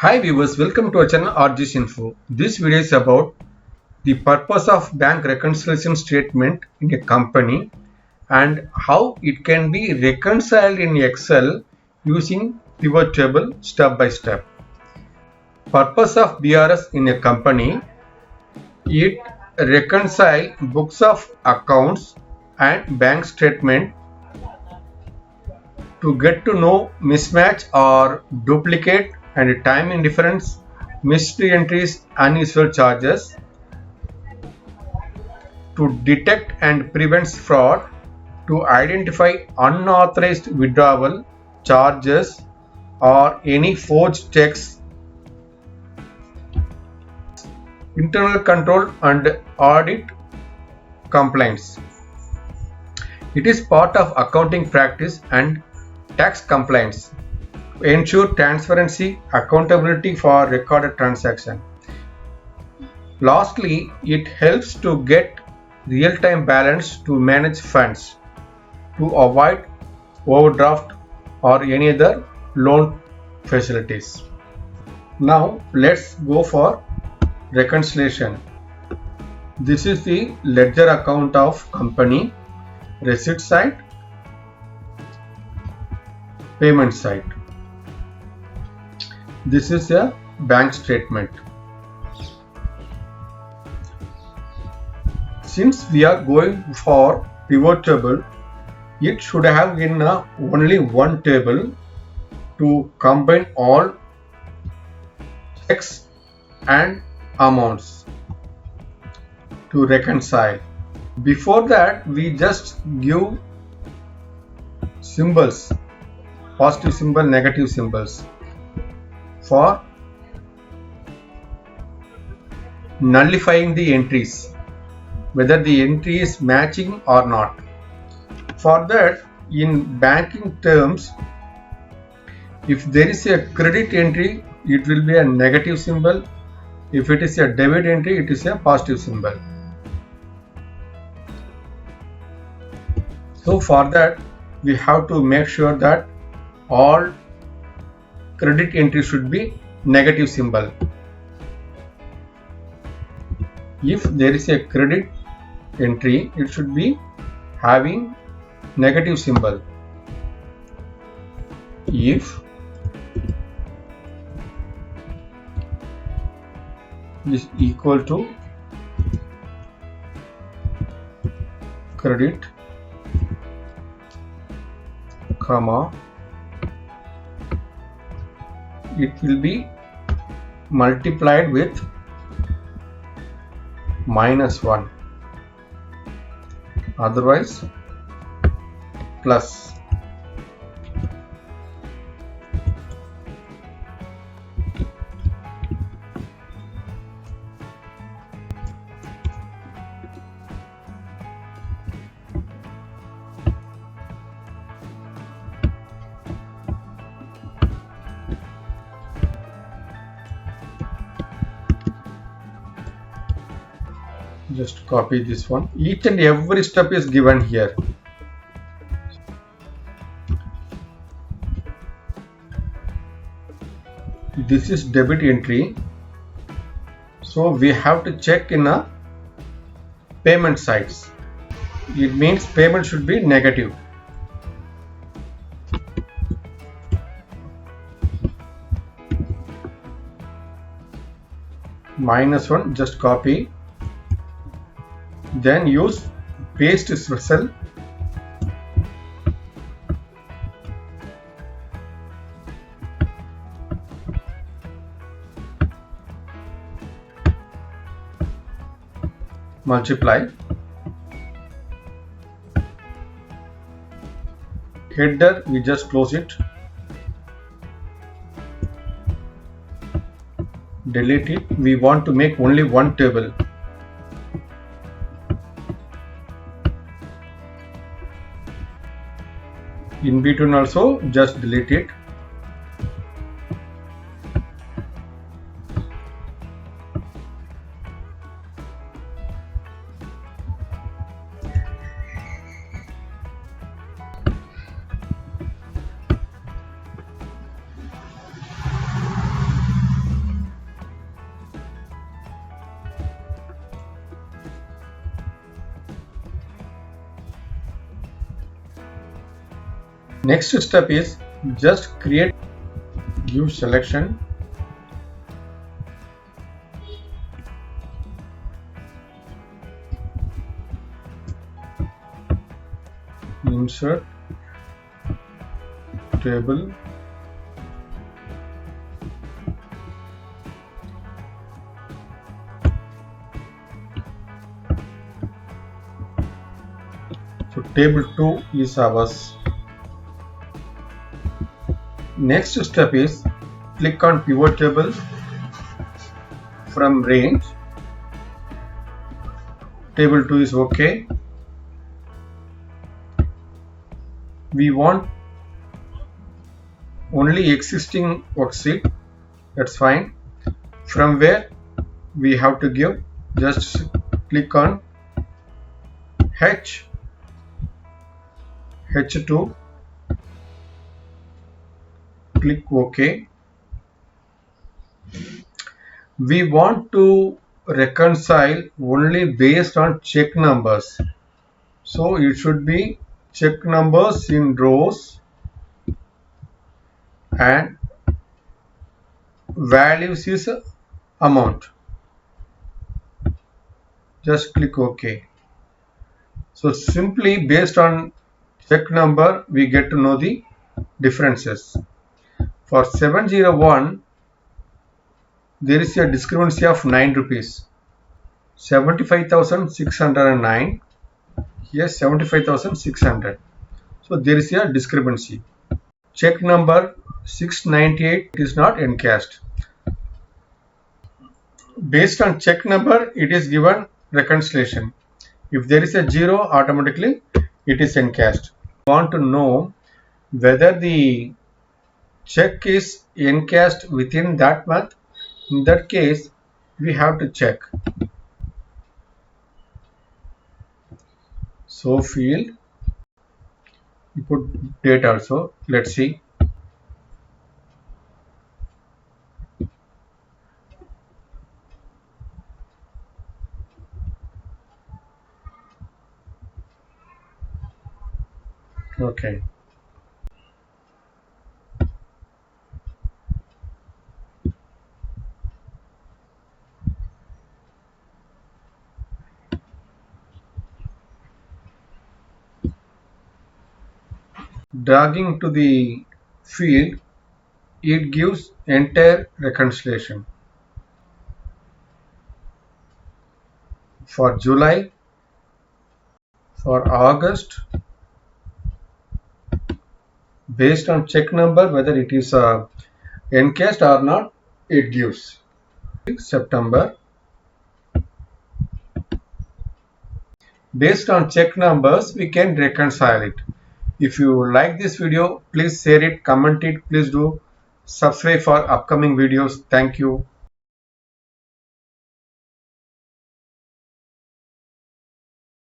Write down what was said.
Hi viewers, welcome to our channel RG's Info. This video is about the purpose of bank reconciliation statement in a company and how it can be reconciled in Excel using pivot table step by step. Purpose of BRS in a company: it reconcile books of accounts and bank statement to get to know mismatch or duplicate and time indifference, missed entries, unusual charges, to detect and prevent fraud, to identify unauthorized withdrawal, charges, or any forged checks, internal control and audit compliance. It is part of accounting practice and tax compliance. Ensure transparency, accountability for recorded transaction. Lastly, it helps to get real-time balance to manage funds, to avoid overdraft or any other loan facilities. Now let's go for reconciliation. This is the ledger account of company, receipt side, payment side. This is a bank statement. Since we are going for pivot table, it should have in only one table to combine all checks and amounts to reconcile. Before that, we just give symbols, positive symbol, negative symbols, for nullifying the entries, whether the entry is matching or not. For that, in banking terms, if there is a credit entry, it will be a negative symbol. If it is a debit entry, it is a positive symbol. So for that, we have to make sure that all credit entry should be negative symbol. If there is a credit entry, it should be having negative symbol. If is equal to credit, comma, it will be multiplied with -1, otherwise plus. Just copy this one. Each and every step is given here. This is debit entry, so we have to check in a payment sides. It means payment should be negative. -1, just copy, then use paste cell, multiply, header we just close it, delete it. We want to make only one table. In between also just delete it. Next step is just create, give selection, insert table, so table 2 is ours. Next step is click on pivot table from range. Table 2 is okay. We want only existing worksheet, that's fine. From where we have to give, just click on H2, click OK. We want to reconcile only based on check numbers, so it should be check numbers in rows and values is amount. Just click OK. So simply based on check number we get to know the differences. For 701 there is a discrepancy of 9 rupees. 75,609, here 75,600. So there is a discrepancy. Check number 698 is not encashed. Based on check number it is given reconciliation. If there is a 0, automatically it is encashed. We want to know whether the check is encashed within that month. In that case we have to check. So field, you put date also. Let's see. Okay. Dragging to the field, it gives entire reconciliation. For July, for August, based on check number whether it is encashed or not, it gives. September, based on check numbers we can reconcile it. If you like this video, please share it, comment it, please do subscribe for upcoming videos. Thank you.